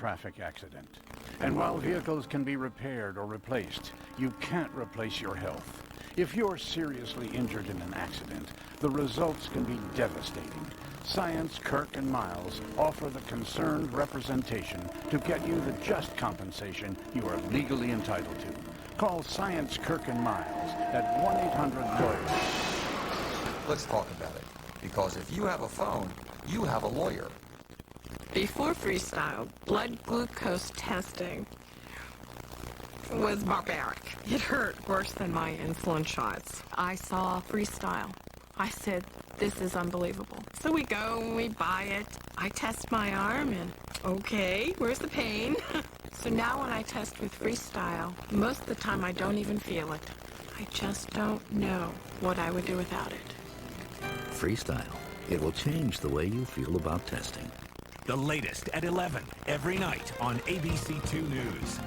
traffic accident. And while vehicles can be repaired or replaced, you can't replace your health. If you're seriously injured in an accident, the results can be devastating. Science, Kirk, and Miles offer the concerned representation to get you the just compensation you are legally entitled to. Call Science, Kirk, and Miles at 1-800-LAWYER. Let's talk about it, because if you have a phone, you have a lawyer. Before freestyle, blood glucose testing was barbaric. It hurt worse than my insulin shots. I saw freestyle. I said, this is unbelievable. So we go and we buy it. I test my arm and, okay, where's the pain? So now when I test with freestyle, most of the time I don't even feel it. I just don't know what I would do without it. Freestyle. It will change the way you feel about testing. The latest at 11 every night on ABC2 News.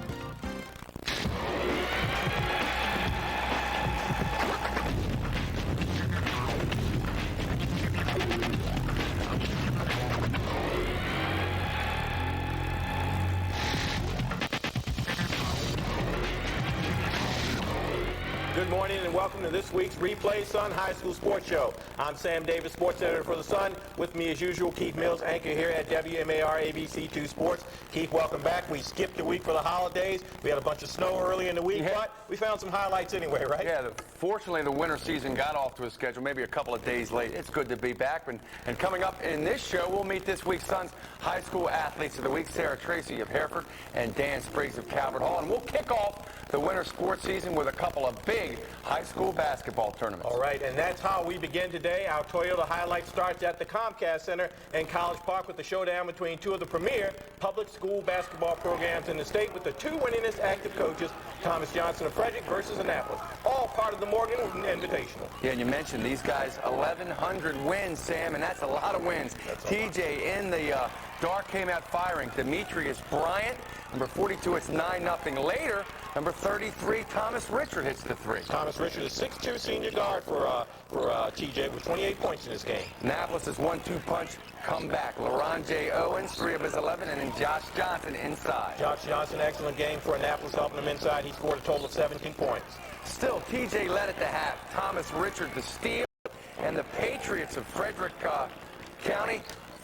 Good morning and welcome to this week's Replay Sun High School Sports Show. I'm Sam Davis, sports editor for the Sun. With me as usual, Keith Mills, anchor here at WMAR ABC2 Sports. Keith, welcome back. We skipped a week for the holidays. We had a bunch of snow early in the week, but we found some highlights anyway, right? Yeah, fortunately the winter season got off to a schedule maybe a couple of days late. It's good to be back. And coming up in this show, we'll meet this week's Sun's high school athletes of the week, Sarah Tracey of Hereford and Dan Spriggs of Calvert Hall. And we'll kick off the winter sports season with a couple of big high school basketball tournaments. All right, and that's how we begin today. Our Toyota highlight starts at the Comcast Center in College Park with the showdown between two of the premier public school basketball programs in the state, with the two winningest active coaches, Thomas Johnson of Frederick versus Annapolis, all part of the Morgan Invitational. Yeah, and you mentioned these guys, 1,100 wins, Sam, and that's a lot of wins. TJ in the dark came out firing. Demetrius Bryant, number 42, it's 9-0. Later, number 33, Thomas Richard hits the three. Thomas Richard is 6'2" senior guard for TJ with 28 points in this game. Annapolis' 1-2 punch comeback. LaRon J. Owens, 3 of his 11, and then Josh Johnson inside. Josh Johnson, excellent game for Annapolis, helping him inside. He scored a total of 17 points. Still, TJ led at the half. Thomas Richard the steal, and the Patriots of Frederick County,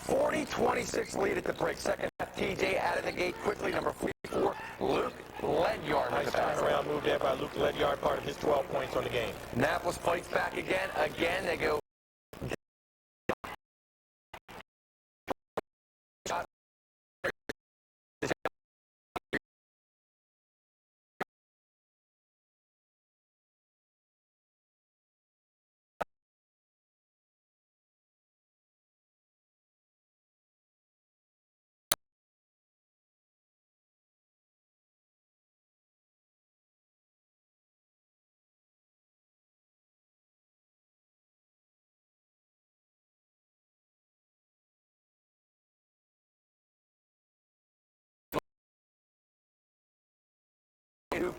40-26 lead at the break. Second half, TJ out of the gate quickly. Number 44, Luke Ledyard. Nice turnaround move there by Luke Ledyard, part of his 12 points on the game. Annapolis fights back again. Again, they go who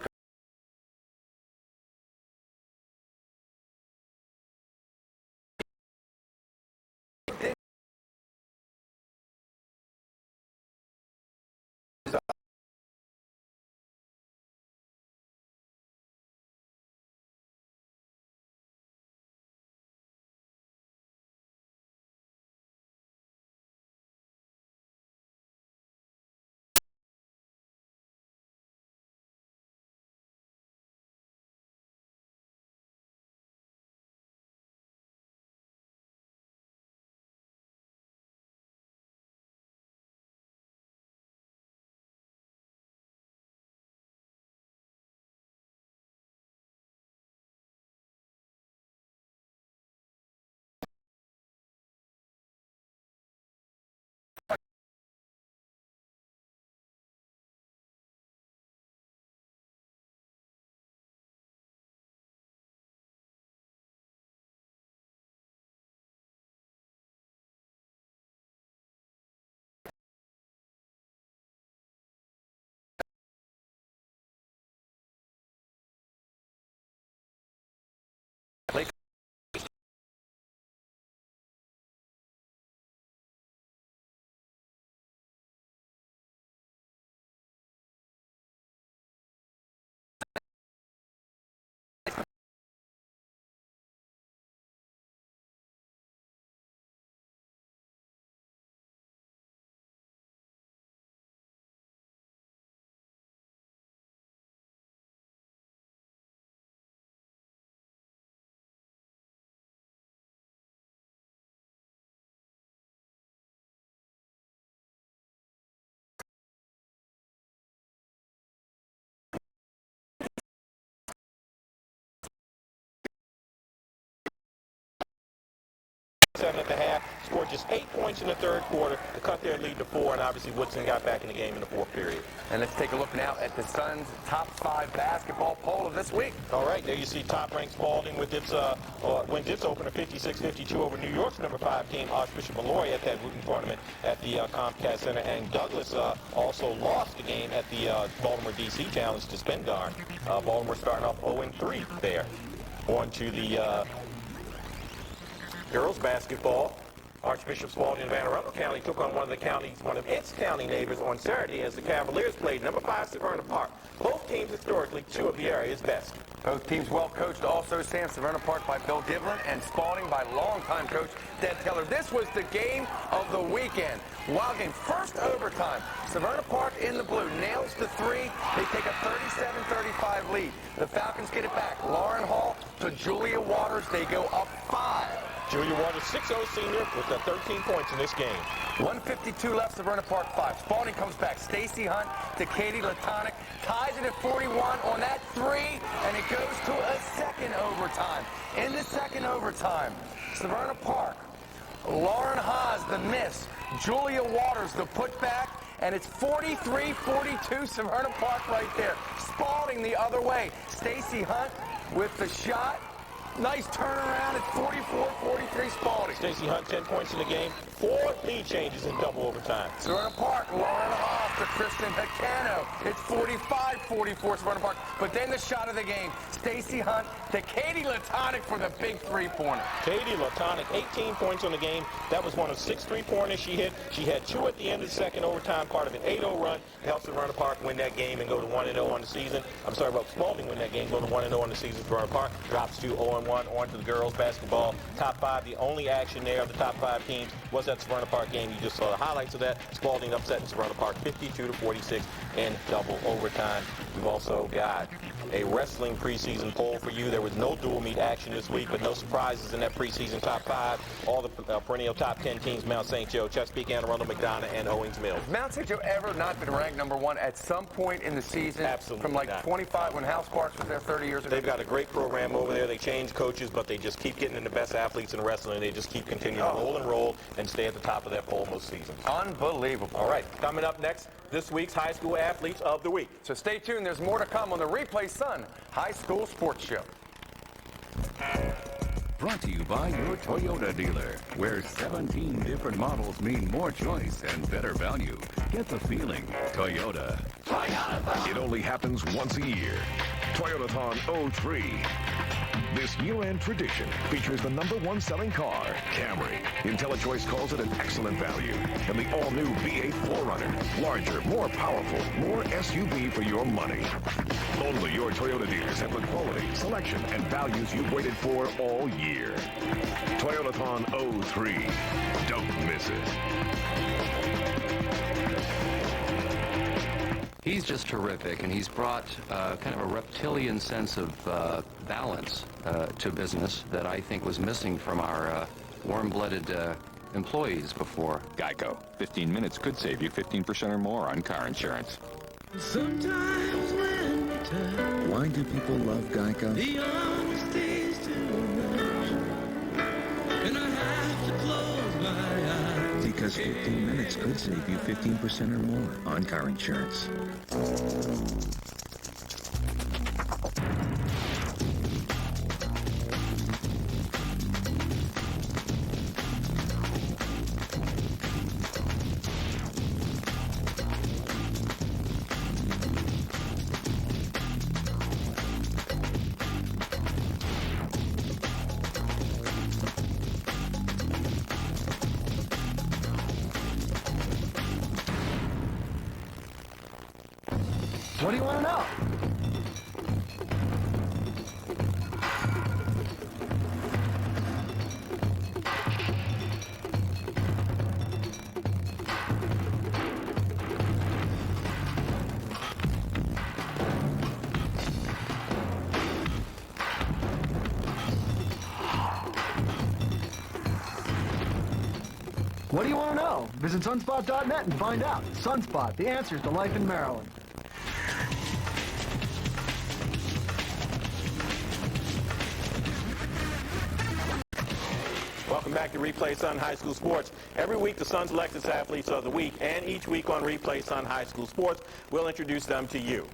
7 at the half, scored just 8 points in the third quarter to cut their lead to 4, and obviously Woodson got back in the game in the fourth period. And let's take a look now at the Suns' top 5 basketball poll of this week. All right, there you see top-ranked Spalding with its wins its opener 56-52 over New York's number 5 team, Archbishop Mallory, at that Wooten tournament at the Comcast Center. And Douglas also lost the game at the Baltimore DC Challenge to Spingarn. Baltimore starting off 0-3 there. On to the girls basketball. Archbishop Spalding of Anne Arundel County took on one of its county neighbors on Saturday as the Cavaliers played number 5 Severna Park. Both teams historically 2 of the area's best. Both teams well coached. Also, Sam, Severna Park by Bill Divlin and Spalding by longtime coach Deb Keller. This was the game of the weekend. Wild game. First overtime. Severna Park in the blue nails the 3. They take a 37-35 lead. The Falcons get it back. Lauren Hall to Julia Waters. They go up 5. Julia Waters, 6'0 senior, with 13 points in this game. 1:52 left, Severna Park 5. Spalding comes back. Stacy Hunt to Katie Latonic. Ties it at 41 on that 3, and it goes to a second overtime. In the second overtime, Severna Park, Lauren Haas, the miss. Julia Waters, the putback. And it's 43-42, Severna Park right there. Spalding the other way. Stacy Hunt with the shot. Nice turnaround at 44-43 Spalding. Stacey Hunt, 10 points in the game. 4 lead changes in double overtime. Severna Park, Lauren Hoff to Kristen Hacano. It's 45-44 Severna Park. But then the shot of the game, Stacy Hunt to Katie Latonic for the big 3-pointer. Katie Latonic, 18 points on the game. That was one of 6 3-pointers she hit. She had 2 at the end of the second overtime, part of an 8-0 run. It helped Severna Park win that game and go to 1-0 on the season. I'm sorry about Spalding win that game, go to 1-0 on the season. Severna Park drops to 0-1 on to the girls basketball. Top 5, the only action there of the top 5 teams was that Severna Park game. You just saw the highlights of that. Spalding upsetting Severna Park 52-46 in double overtime. We've also got a wrestling preseason poll for you. There was no dual meet action this week, but no surprises in that preseason top 5. All the perennial top 10 teams, Mount St. Joe, Chesapeake, Anne Arundel, McDonough, and Owings Mills. Mount St. Joe ever not been ranked number 1 at some point in the season? Absolutely From like not. 25 when Hal Sparks was there 30 years ago? They've got a great program over there. They change coaches, but they just keep getting in the best athletes in wrestling. They just keep continuing to roll and stay at the top of that poll most seasons. Unbelievable. All right, coming up next, this week's High School Athletes of the Week. So stay tuned. There's more to come on the Replay Sun High School Sports Show. Brought to you by your Toyota dealer, where 17 different models mean more choice and better value. Get the feeling. Toyota. It only happens once a year. Toyotathon 03. This year-end tradition features the #1 selling car, Camry. IntelliChoice calls it an excellent value. And the all-new V8 4Runner. Larger, more powerful, more SUV for your money. Only your Toyota dealers have the quality, selection, and values you've waited for all year. Toyotathon 03. Don't miss it. He's just terrific, and he's brought kind of a reptilian sense of balance to business that I think was missing from our warm-blooded employees before. Geico. 15 minutes could save you 15% or more on car insurance. Sometimes when we turn, why do people love Geico? The honesty's too much, and I have to close my eyes. Because 15 minutes could save you 15% or more on car insurance. What do you want to know? What do you want to know? Visit sunspot.net and find out. Sunspot, the answers to life in Maryland. Welcome back to Replay Sun High School Sports. Every week, the Sun selects its athletes of the week, and each week on Replay Sun High School Sports, we'll introduce them to you.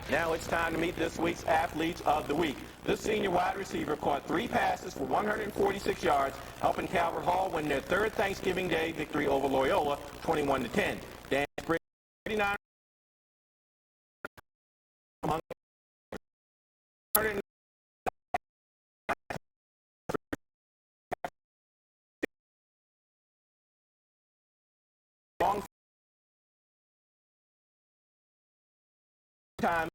Now it's time to meet this week's athletes of the week. This senior wide receiver caught 3 passes for 146 yards, helping Calvert Hall win their third Thanksgiving Day victory over Loyola, 21-10. Dan Spriggs, 39 among long time.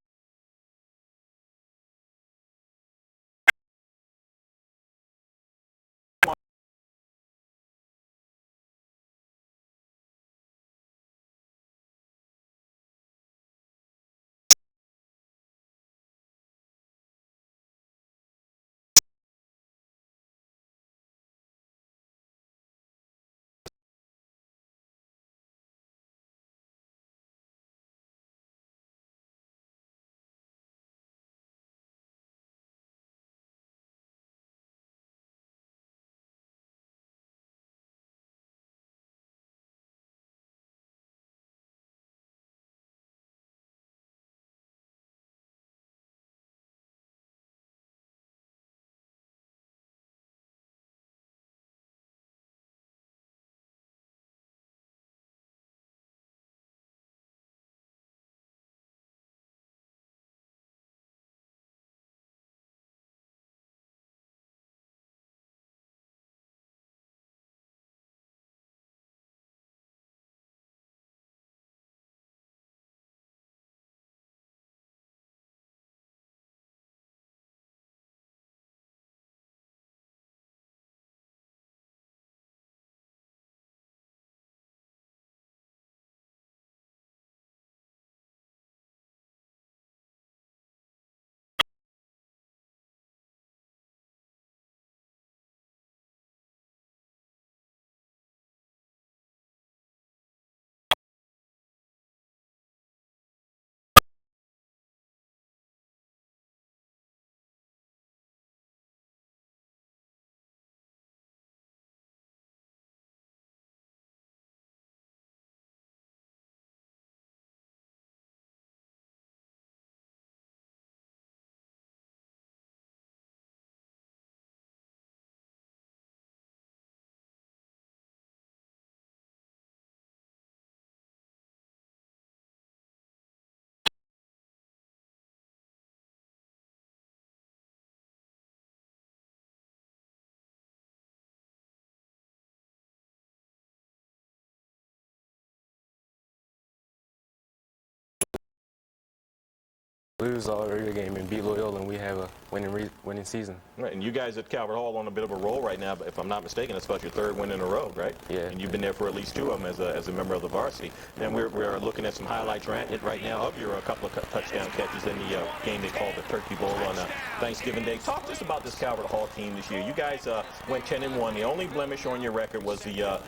Lose all every game and beat Loyola, and we have a winning season. Right, and you guys at Calvert Hall on a bit of a roll right now, but if I'm not mistaken, it's about your 3rd win in a row, right? Yeah. And you've been there for at least 2 of them as a member of the varsity. And we're looking at some highlights right now of your couple of touchdown catches in the game they called the Turkey Bowl on Thanksgiving Day. Talk to us about this Calvert Hall team this year. You guys went 10-1. The only blemish on your record was the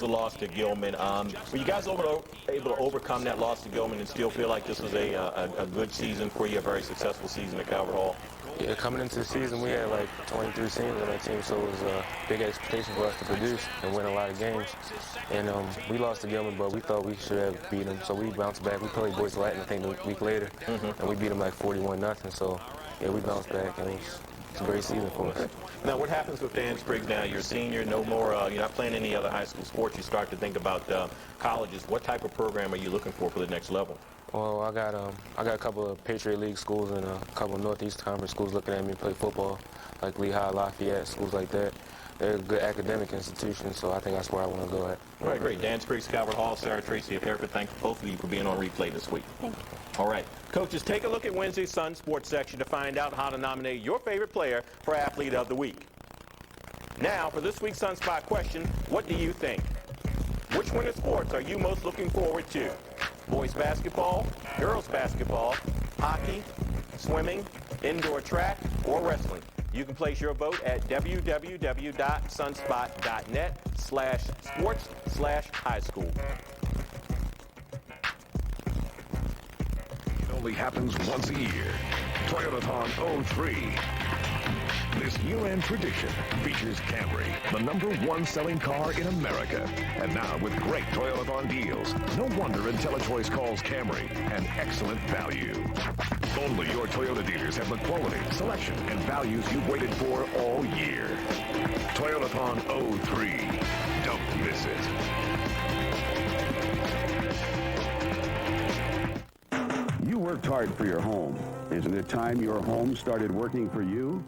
loss to Gilman. Were you guys able to overcome that loss to Gilman and still feel like this was a good season for you, a very successful season at Calvert Hall? Yeah, coming into the season, we had like 23 seniors on that team, so it was a big expectation for us to produce and win a lot of games. And we lost to Gilman, but we thought we should have beat them, so we bounced back. We played Boys Latin, I think, a week later, and we beat them like 41-0. So, yeah, we bounced back, and it's a great season for us. Now, what happens with Dan Spriggs now? You're a senior, no more, you're not playing any other high school sports. You start to think about colleges. What type of program are you looking for the next level? Well, I got a couple of Patriot League schools and a couple of Northeast Conference schools looking at me play football, like Lehigh, Lafayette, schools like that. They're good academic institutions, so I think that's where I want to go at. All right, great. Dan Spriggs, Calvert Hall, Sarah Tracey of Hereford, thank both of you for being on Replay this week. Thank you. All right. Coaches, take a look at Wednesday's Sun Sports section to find out how to nominate your favorite player for Athlete of the Week. Now, for this week's Sunspot question, what do you think? Which winter sports are you most looking forward to? Boys basketball, girls basketball, hockey, swimming, indoor track, or wrestling? You can place your vote at www.sunspot.net/sports/high school. It only happens once a year. Toyotathon 03. This year-end tradition features Camry, the #1 selling car in America. And now with great Toyotathon deals, no wonder IntelliChoice calls Camry an excellent value. Only your Toyota dealers have the quality, selection, and values you've waited for all year. Toyotathon 03. Don't miss it. You worked hard for your home. Isn't it time your home started working for you?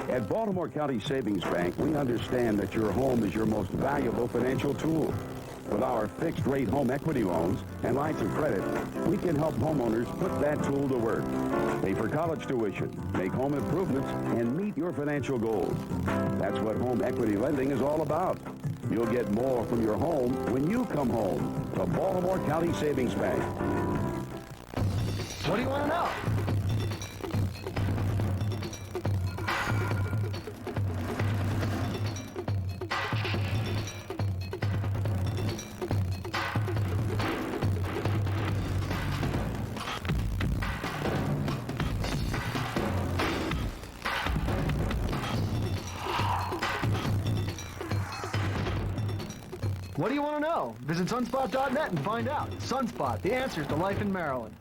At Baltimore County Savings Bank, we understand that your home is your most valuable financial tool. With our fixed-rate home equity loans and lines of credit, we can help homeowners put that tool to work. Pay for college tuition, make home improvements, and meet your financial goals. That's what home equity lending is all about. You'll get more from your home when you come home to Baltimore County Savings Bank. What do you want to know? What do you want to know? Visit sunspot.net and find out. Sunspot, the answers to life in Maryland.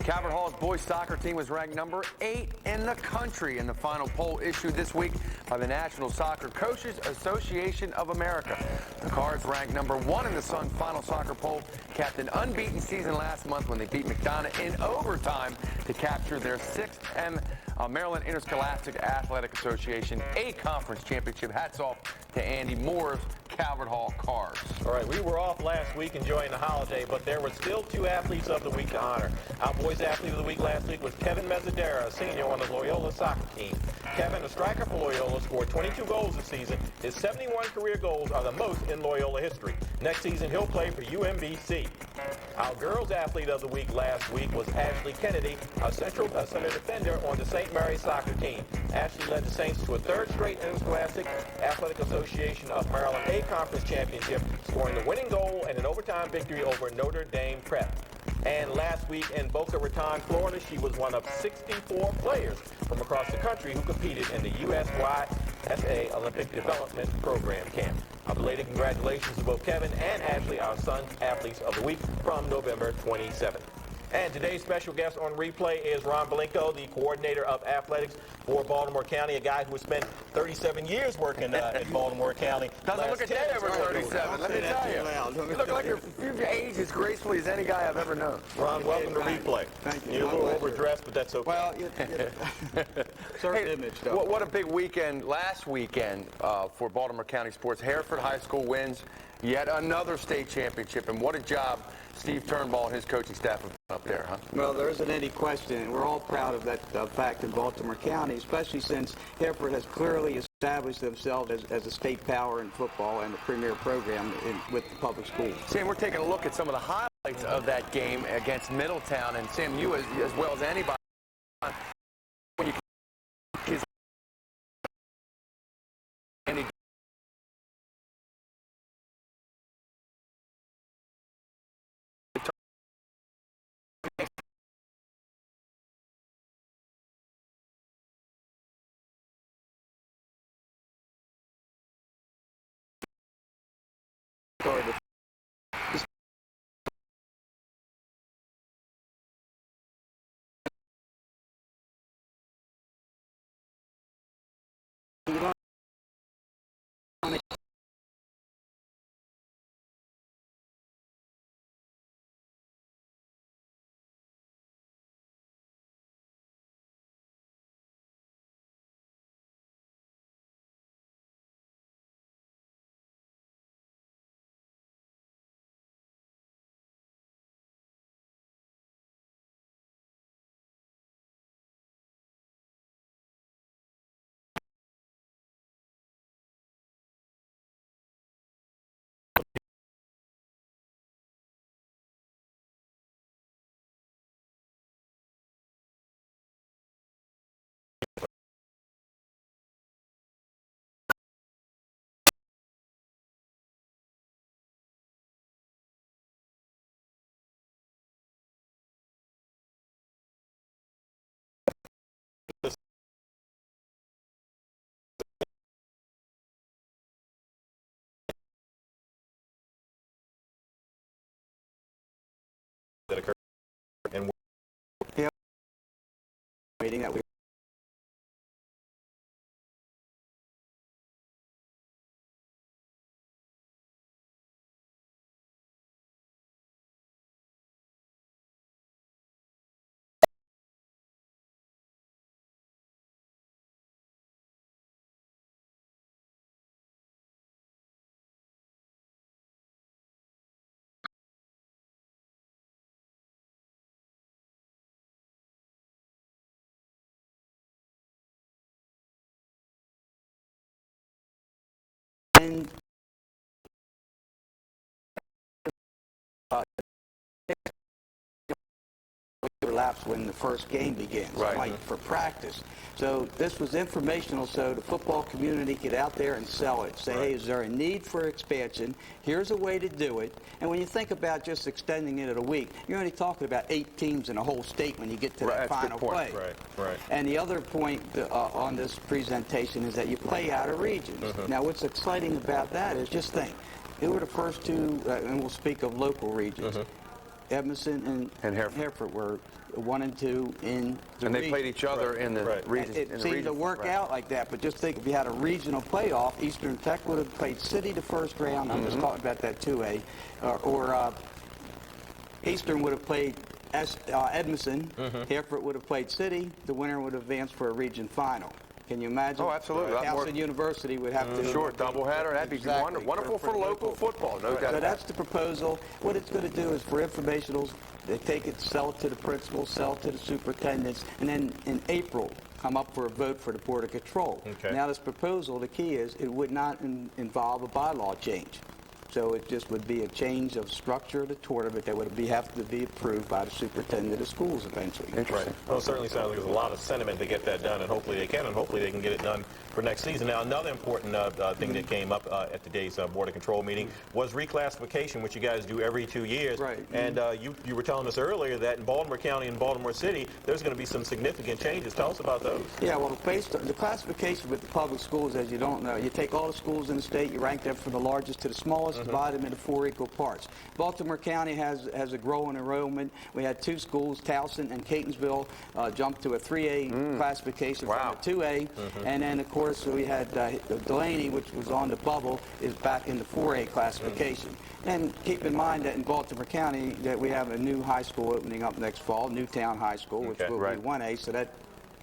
Calvert Hall's boys soccer team was ranked number 8 in the country in the final poll issued this week by the National Soccer Coaches Association of America. The Cards ranked number 1 in the Sun final soccer poll, capped an unbeaten season last month when they beat McDonough in overtime to capture their 6th and Maryland Interscholastic Athletic Association A-Conference Championship. Hats off to Andy Moore's Calvert Hall Cards. All right, we were off last week enjoying the holiday, but there were still 2 athletes of the week to honor. Our boys athlete of the week last week was Kevin Mezzadra, a senior on the Loyola soccer team. Kevin, a striker for Loyola, scored 22 goals this season. His 71 career goals are the most in Loyola history. Next season, he'll play for UMBC. Our girls athlete of the week last week was Ashley Kennedy, a center defender on the St. Mary's soccer team. Ashley led the Saints to a 3rd straight Interscholastic Athletic Association of Maryland A-Conference Championship, scoring the winning goal in an overtime victory over Notre Dame Prep. And last week in Boca Raton, Florida, she was one of 64 players from across the country who competed in the USYSA Olympic Development Program camp. A belated congratulations to both Kevin and Ashley, our Sun Athletes of the Week from November 27th. And today's special guest on replay is Ron Belenko, the coordinator of athletics for Baltimore County, a guy who has spent 37 years working in Baltimore County. Doesn't look a day over 37, let me tell you. You look like you're aged as gracefully as any guy I've ever known. Ron, welcome to replay. Thank you. You're a little overdressed, but that's okay. Well, certain image, though. What a big weekend last weekend for Baltimore County sports. Hereford High School wins yet another state championship, and what a job Steve Turnbull and his coaching staff have done up there, huh? Well, there isn't any question. We're all proud of that fact in Baltimore County, especially since Hereford has clearly established themselves as a state power in football and a premier program with the public schools. Sam, we're taking a look at some of the highlights of that game against Middletown, and Sam, you as well as anybody, when you kids any meeting that we and overlaps when the first game begins, like for practice. So this was informational so the football community get out there and sell it. Say, hey, is there a need for expansion? Here's a way to do it. And when you think about just extending it a week, you're only talking about 8 teams in the whole state when you get to that final play. Right. And the other point on this presentation is that you play out of regions. Now, what's exciting about that is just think, who were the first two, and we'll speak of local regions. Edmondson and Hereford were 1 and 2 in the And they played each other in the region. It seemed to work out like that, but just think if you had a regional playoff, Eastern Tech would have played City the first round. I'm just talking about that 2A. Or Eastern would have played Edmondson. Hereford would have played City. The winner would advance for a region final. Can you imagine? Oh, absolutely. Towson University would have to... Sure, doubleheader. That'd be wonderful for local football, no doubt. So that's the proposal. What it's going to do is for informationals, they take it, sell it to the principals, sell it to the superintendents, and then in April, come up for a vote for the Board of Control. Now this proposal, the key is it would not involve a bylaw change. So it just would be a change of structure of the tournament that would have to be approved by the superintendent of schools eventually. Right. Well, it certainly sounds like there's a lot of sentiment to get that done, and hopefully they can, and hopefully they can get it done for next season. Now, another important thing that came up at today's Board of Control meeting was reclassification, which you guys do every 2 years. And you were telling us earlier that in Baltimore County and Baltimore City, there's going to be some significant changes. Tell us about those. Yeah, well, based on the classification with the public schools, as you don't know, you take all the schools in the state, you rank them from the largest to the smallest, divide them into 4 equal parts. Baltimore County has a growing enrollment. We had 2 schools, Towson and Catonsville, jumped to a 3A classification from a 2A. And then, of course, we had Delaney, which was on the bubble, is back in the 4A classification. And keep in mind that in Baltimore County that we have a new high school opening up next fall, Newtown High School, which will be 1A, so that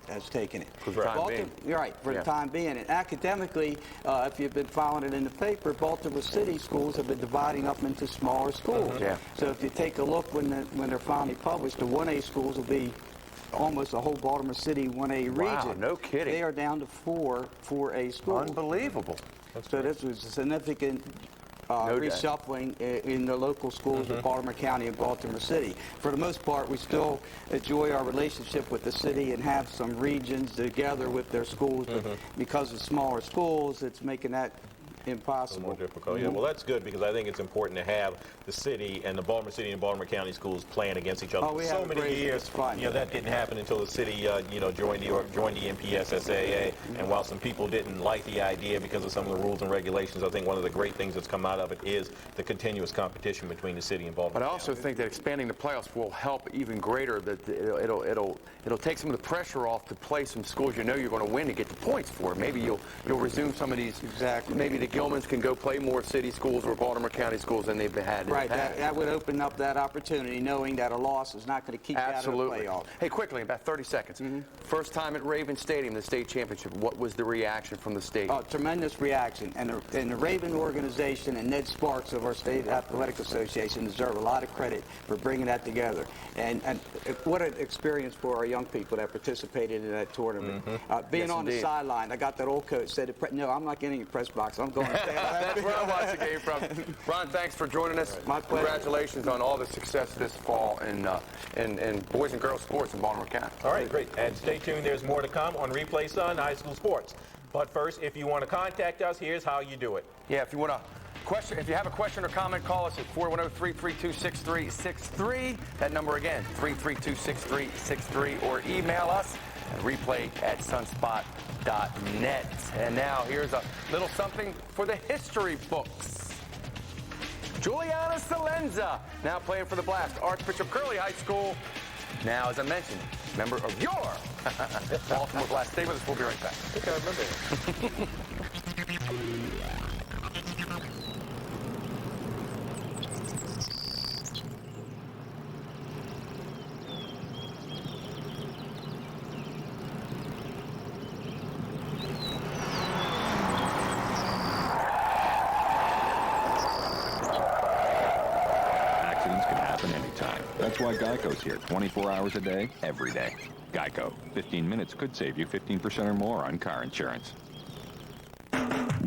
has taken it. For the time being. You're right, for the time being. And academically, if you've been following it in the paper, Baltimore City schools have been dividing up into smaller schools. So if you take a look when they're finally published, the 1A schools will be almost a whole Baltimore City 1A region. Wow, no kidding. They are down to 4A schools. Unbelievable. So this was a significant reshuffling in the local schools of Baltimore County and Baltimore City. For the most part, we still enjoy our relationship with the city and have some regions together with their schools, but because of smaller schools, it's making that impossible. More difficult. Yeah, well, that's good because I think it's important to have the city and the Baltimore City and Baltimore County schools playing against each other for so many years. You know, that didn't happen until the city, joined the MPSSAA. And while some people didn't like the idea because of some of the rules and regulations, I think one of the great things that's come out of it is the continuous competition between the city and Baltimore. But I also think that expanding the playoffs will help even greater. That it'll take some of the pressure off to play some schools you know you're going to win to get the points for. Maybe you'll resume some of these. Exactly. Maybe the Gilmans can go play more city schools or Baltimore County schools than they've had in the past. That would open up that opportunity, knowing that a loss is not going to keep you out of the playoff. Hey, quickly, about 30 seconds. First time at Raven Stadium, the state championship. What was the reaction from the state? Oh, tremendous reaction. And the Raven organization and Ned Sparks of our State Athletic Association deserve a lot of credit for bringing that together. And what an experience for our young people that participated in that tournament. Being on the sideline, I got that old coach said, no, I'm not getting a press box. I'm going to stand. That's where I watch the game from. Ron, thanks for joining us. My pleasure. Congratulations on all the success this fall in boys and girls sports in Baltimore County. All right, great. And stay tuned. There's more to come on Replay Sun High School Sports. But first, if you want to contact us, here's how you do it. Yeah, if you want to if you have a question or comment, call us at 410-332-6363. That number again, 332-6363, or email us at replay@sunspot.net. And now here's a little something for the history books. Juliana Salenza, now playing for the Blast, Archbishop Curley High School. Now, as I mentioned, member of your Baltimore Blast. Stay with us. We'll be right back. I think I remember it. Accidents can happen anytime. That's why Geico's here 24 hours a day, every day. Geico. 15 minutes could save you 15% or more on car insurance.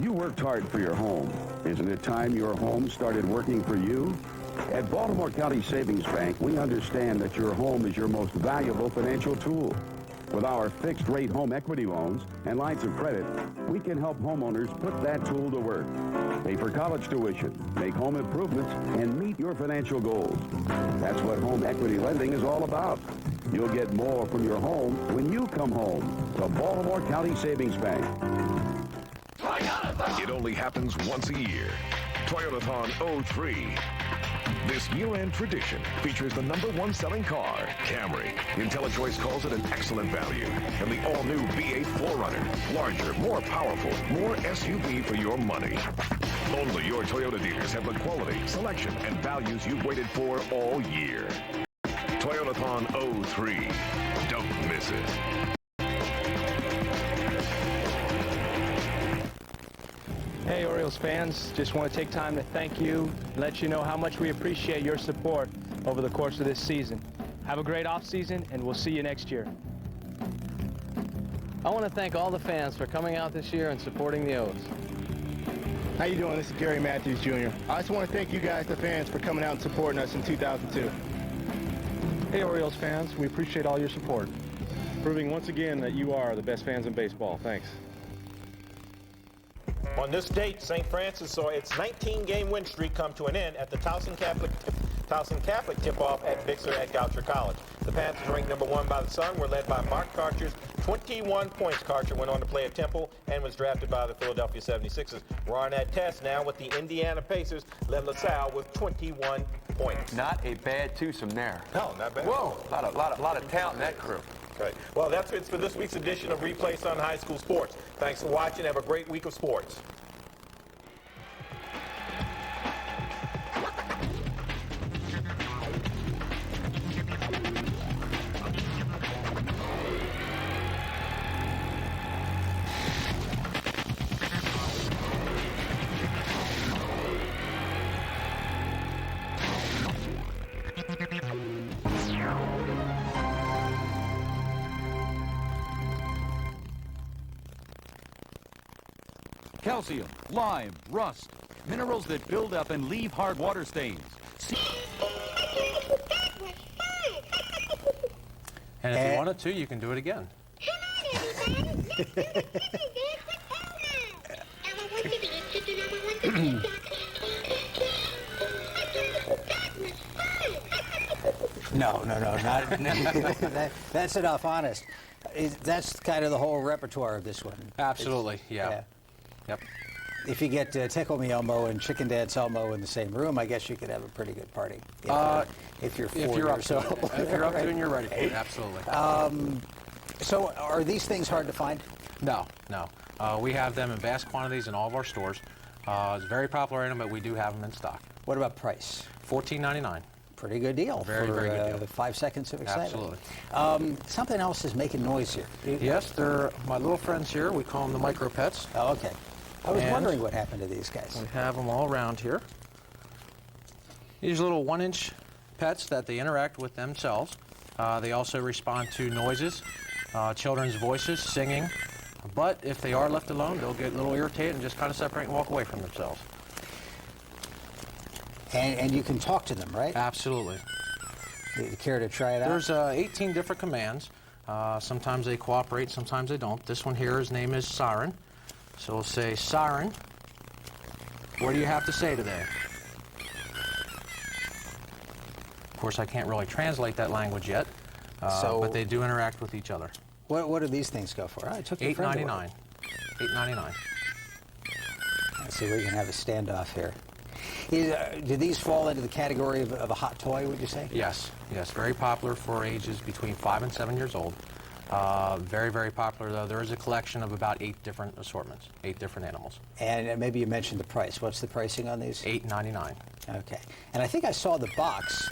You worked hard for your home. Isn't it time your home started working for you? At Baltimore County Savings Bank, we understand that your home is your most valuable financial tool. With our fixed-rate home equity loans and lines of credit, we can help homeowners put that tool to work. Pay for college tuition, make home improvements, and meet your financial goals. That's what home equity lending is all about. You'll get more from your home when you come home to Baltimore County Savings Bank. It only happens once a year. Toyotathon 03. This year-end tradition features the #1 selling car, Camry. IntelliChoice calls it an excellent value. And the all-new V8 4Runner. Larger, more powerful, more SUV for your money. Only your Toyota dealers have the quality, selection, and values you've waited for all year. Toyotathon 03. Don't miss it. Hey Orioles fans, just want to take time to thank you, let you know how much we appreciate your support over the course of this season. Have a great offseason, and we'll see you next year. I want to thank all the fans for coming out this year and supporting the O's. How you doing? This is Gary Matthews Jr. I just want to thank you guys, the fans, for coming out and supporting us in 2002. Hey Orioles fans, we appreciate all your support, proving once again that you are the best fans in baseball. Thanks. On this date, St. Francis saw its 19-game win streak come to an end at the Towson Catholic tip-off at Bixler at Goucher College. The Panthers, ranked #1 by the Sun, were led by Mark Karcher's 21 points. Karcher went on to play at Temple and was drafted by the Philadelphia 76ers. We're on that test now with the Indiana Pacers, led LaSalle with 21 points. Not a bad twosome there. No, not bad. Whoa, a lot of talent in that crew. Okay. Well, that's it for this week's edition of Replay Sun High School Sports. Thanks for watching. Have a great week of sports. Calcium, lime, rust, minerals that build up and leave hard water stains. And if you wanted to, you can do it again. No, that's enough, honest. That's kind of the whole repertoire of this one. Absolutely, yeah. Yep. If you get Tickle Me Elmo and Chicken Dance Elmo in the same room, I guess you could have a pretty good party. If you're 40 or so. If you're up to it and you're ready for it, absolutely. So are these things hard to find? No. We have them in vast quantities in all of our stores. It's a very popular item, but we do have them in stock. What about price? $14.99. Pretty good deal. Very good deal. 5 seconds of excitement. Absolutely. Something else is making noise here. Yes, they're my little friends here. We call them the micro pets. Oh, okay. I was wondering what happened to these guys. We have them all around here. These are little 1-inch pets that they interact with themselves. They also respond to noises, children's voices, singing. But if they are left alone, they'll get a little irritated and just kind of separate and walk away from themselves. And you can talk to them, right? Absolutely. Do you care to try it out? There's 18 different commands. Sometimes they cooperate, sometimes they don't. This one here, his name is Siren. So we'll say, Siren, what do you have to say today? Of course, I can't really translate that language yet, but they do interact with each other. What do these things go for? I took your friend to work. $8.99. Let's see, we can have a standoff here. Do these fall into the category of a hot toy, would you say? Yes, very popular for ages between 5 and 7 years old. Very, very popular, though. There is a collection of about 8 different assortments, 8 different animals. And maybe you mentioned the price. What's the pricing on these? $8.99. Okay. And I think I saw the box.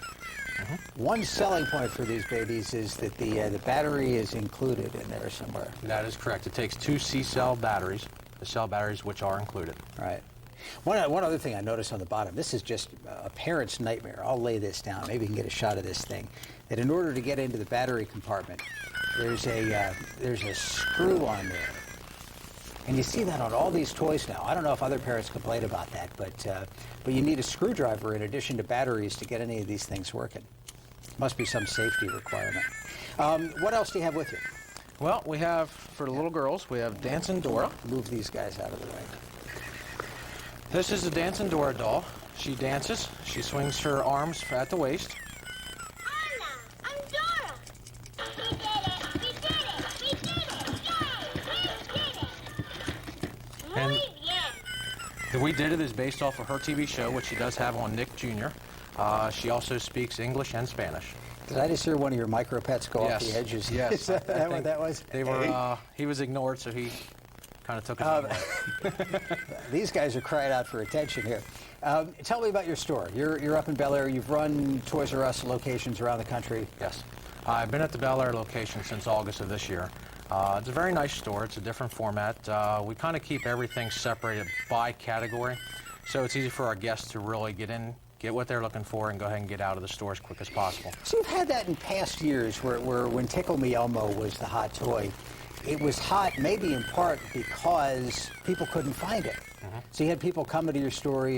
One selling point for these babies is that the battery is included in there somewhere. That is correct. It takes 2 C-cell batteries, the cell batteries which are included. Right. One other thing I noticed on the bottom, this is just a parent's nightmare. I'll lay this down. Maybe you can get a shot of this thing. That in order to get into the battery compartment, there's a screw on there. And you see that on all these toys now. I don't know if other parents complain about that, but you need a screwdriver in addition to batteries to get any of these things working. Must be some safety requirement. What else do you have with you? Well, we have, for the little girls, we have Dancing Dora. Move these guys out of the way. This is the Dancing Dora doll. She dances. She swings her arms at the waist. And the We Did It is based off of her TV show, which she does have on Nick Jr. She also speaks English and Spanish. Did I just hear one of your micro pets go Yes. off the edges? Yes. Is that what that was? They were. He was ignored, so he kind of took it away. These guys are crying out for attention here. Tell me about your store. You're up in Bel Air. You've run Toys R Us locations around the country. Yes. I've been at the Bel Air location since August of this year. It's a very nice store. It's a different format. We kind of keep everything separated by category, so it's easy for our guests to really get in, get what they're looking for, and go ahead and get out of the store as quick as possible. So you've had that in past years where when Tickle Me Elmo was the hot toy, it was hot maybe in part because people couldn't find it. So you had people coming to your store,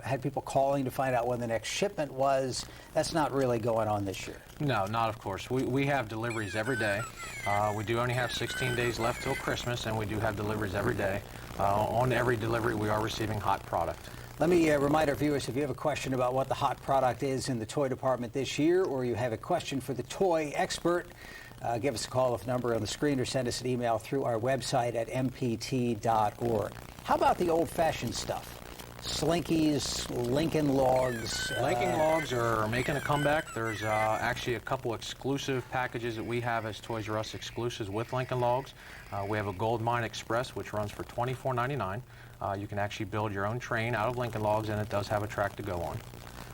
had people calling to find out when the next shipment was. That's not really going on this year. No, not of course. We have deliveries every day. We do only have 16 days left till Christmas, and we do have deliveries every day. On every delivery, we are receiving hot product. Let me remind our viewers, if you have a question about what the hot product is in the toy department this year, or you have a question for the toy expert, give us a call off number on the screen or send us an email through our website at mpt.org. How about the old-fashioned stuff? Slinkies, Lincoln Logs. Lincoln Logs are making a comeback. There's actually a couple exclusive packages that we have as Toys R Us exclusives with Lincoln Logs. We have a Gold Mine Express, which runs for $24.99. You can actually build your own train out of Lincoln Logs, and it does have a track to go on.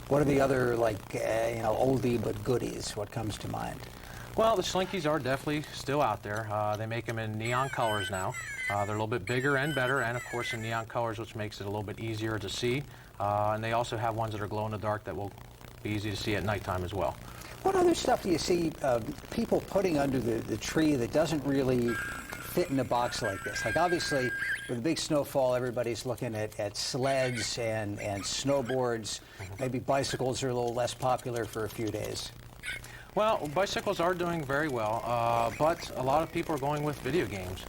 What are the other, oldie but goodies? What comes to mind? Well, the Slinkies are definitely still out there. They make them in neon colors now. They're a little bit bigger and better, and of course in neon colors, which makes it a little bit easier to see. And they also have ones that are glow in the dark that will be easy to see at nighttime as well. What other stuff do you see people putting under the tree that doesn't really fit in a box like this? Like obviously, with a big snowfall, everybody's looking at sleds and snowboards. Maybe bicycles are a little less popular for a few days. Well, bicycles are doing very well, but a lot of people are going with video games.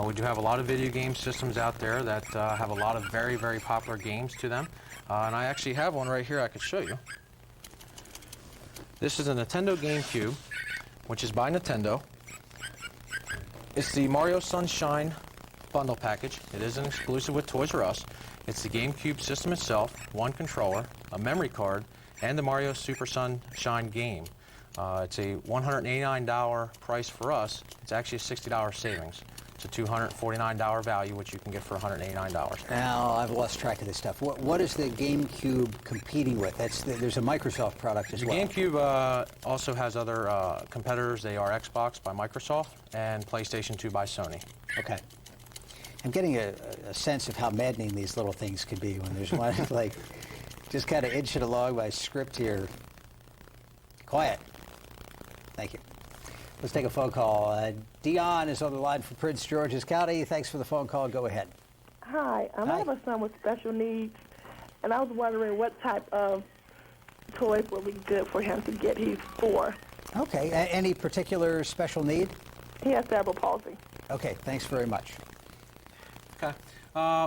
We do have a lot of video game systems out there that have a lot of very, very popular games to them. And I actually have one right here I could show you. This is a Nintendo GameCube, which is by Nintendo. It's the Mario Sunshine bundle package. It is an exclusive with Toys R Us. It's the GameCube system itself, one controller, a memory card, and the Mario Super Sunshine game. It's a $189 price for us. It's actually a $60 savings. It's a $249 value, which you can get for $189. Now, I've lost track of this stuff. What is the GameCube competing with? There's a Microsoft product as well. The GameCube also has other competitors. They are Xbox by Microsoft and PlayStation 2 by Sony. Okay. I'm getting a sense of how maddening these little things can be when there's one, just kind of inching along by script here. Quiet. Thank you. Let's take a phone call. Dion is on the line from Prince George's County. Thanks for the phone call. Go ahead. Hi. I have a son with special needs, and I was wondering what type of toys will be good for him to get. He's 4. Okay. Any particular special need? He has cerebral palsy. Okay. Thanks very much. Okay.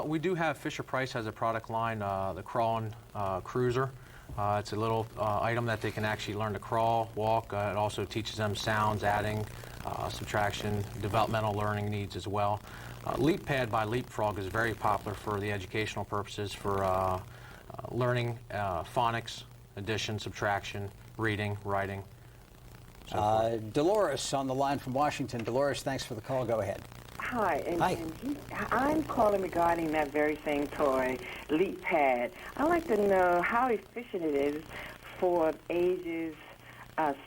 We do have Fisher-Price has a product line, the Crawling Cruiser. It's a little item that they can actually learn to crawl, walk. It also teaches them sounds, adding, subtraction, developmental learning needs as well. Leap Pad by Leapfrog is very popular for the educational purposes for learning phonics, addition, subtraction, reading, writing. so forth. Dolores on the line from Washington. Dolores, thanks for the call. Go ahead. Hi, Hi. I'm calling regarding that very same toy, Leap Pad. I'd like to know how efficient it is for ages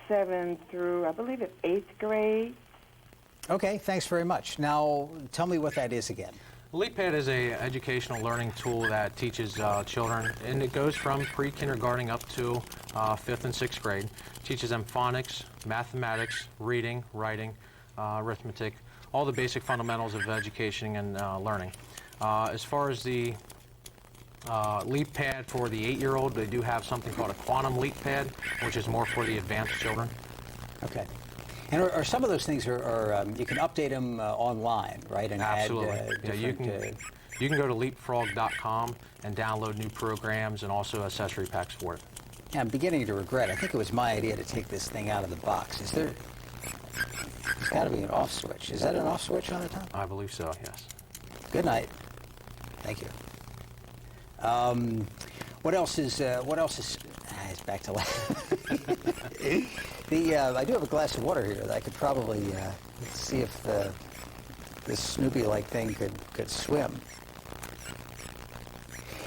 7 through, I believe it's 8th grade. Okay, thanks very much. Now, tell me what that is again. LeapPad is a educational learning tool that teaches children, and it goes from pre-kindergarten up to 5th and 6th grade. Teaches them phonics, mathematics, reading, writing, arithmetic, all the basic fundamentals of education and learning. As far as the LeapPad for the 8-year-old, they do have something called a Quantum LeapPad, which is more for the advanced children. Okay. And are some of those things you can update them online, right? And absolutely. Add, you can go to leapfrog.com and download new programs and also accessory packs for it. Yeah, I'm beginning to regret. I think it was my idea to take this thing out of the box. Is there? There's got to be an off switch. Is that an off switch on the top? I believe so. Yes. Good night. Thank you. What else is? It's back to life. I do have a glass of water here that I could probably see if this Snoopy-like thing could swim.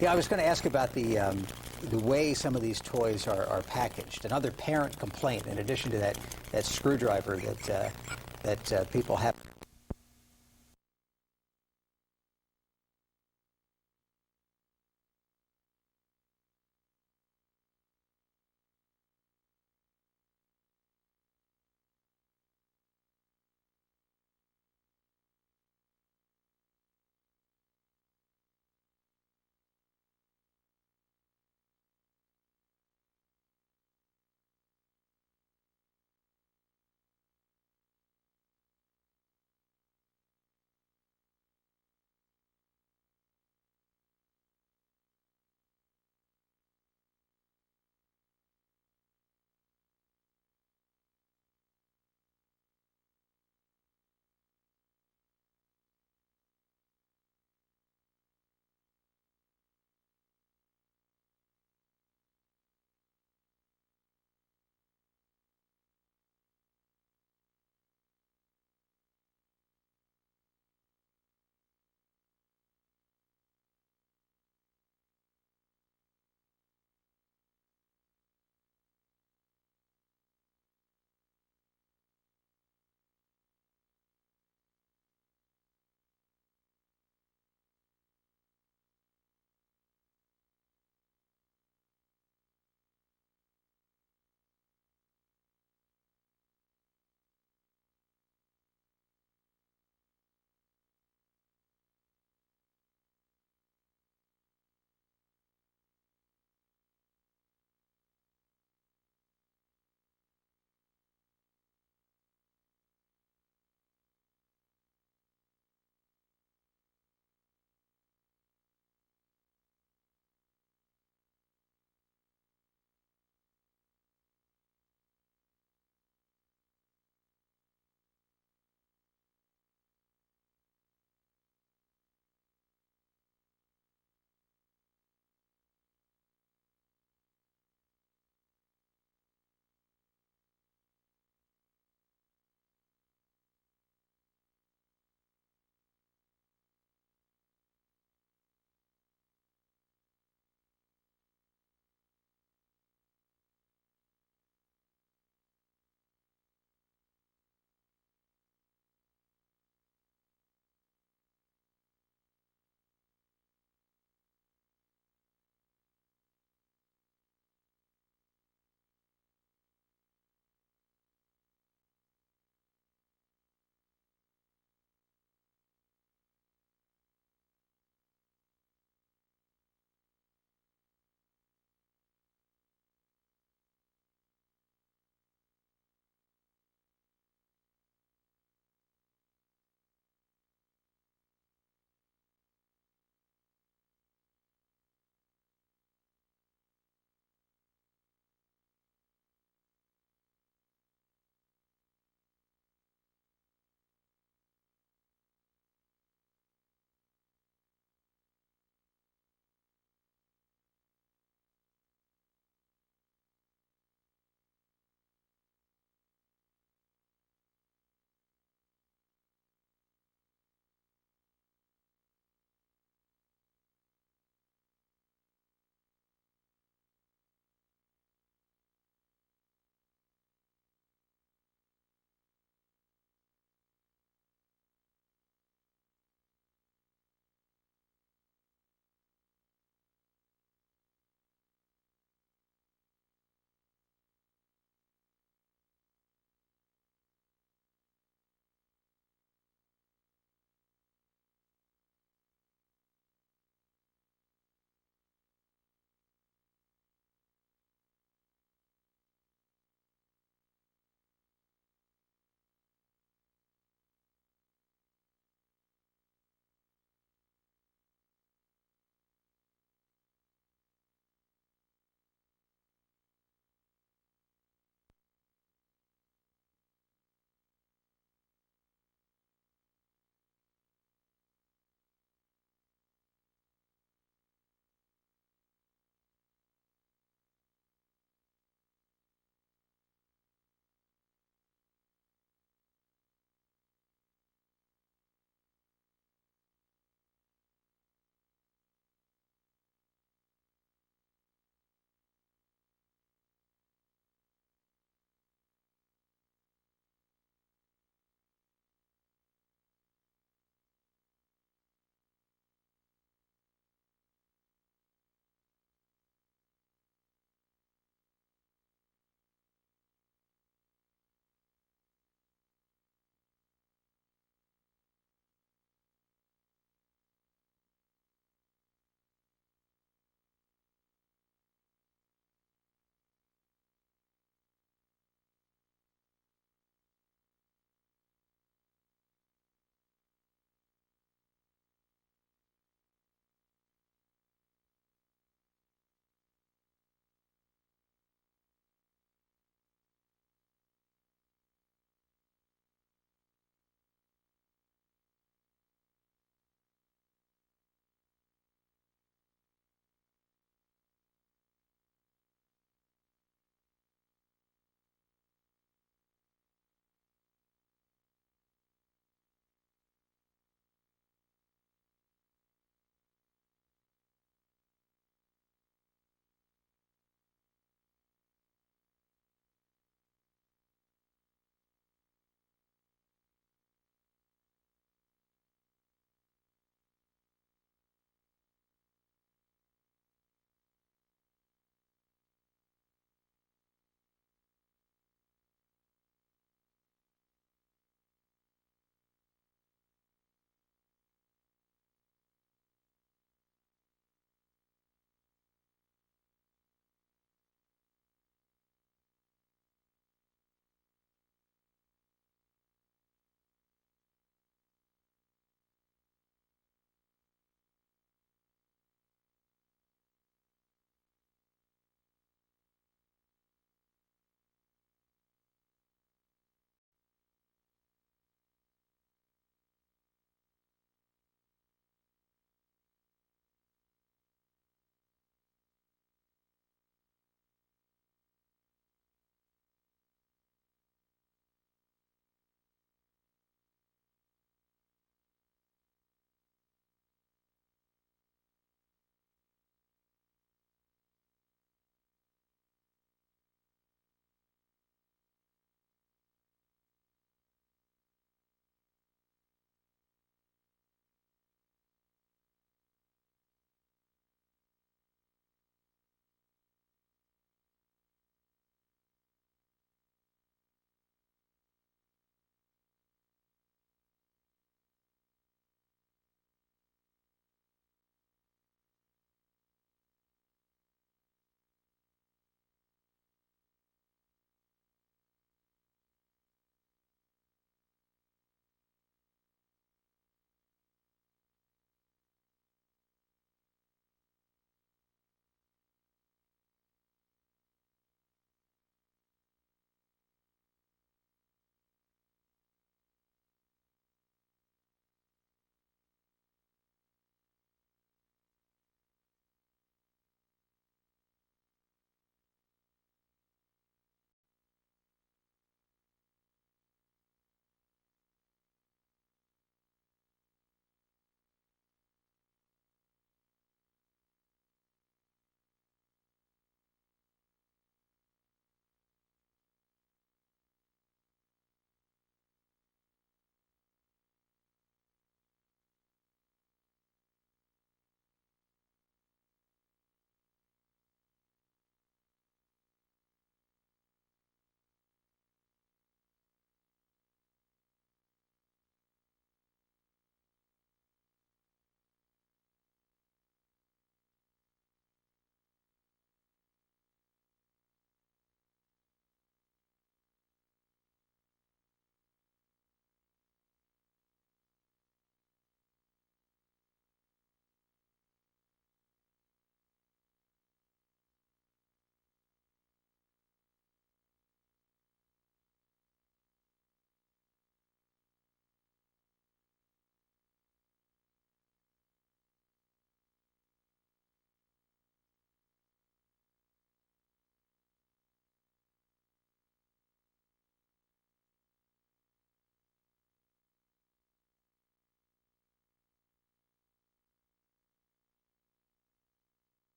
Yeah, I was going to ask about the way some of these toys are packaged. Another parent complaint, in addition to that screwdriver that people happen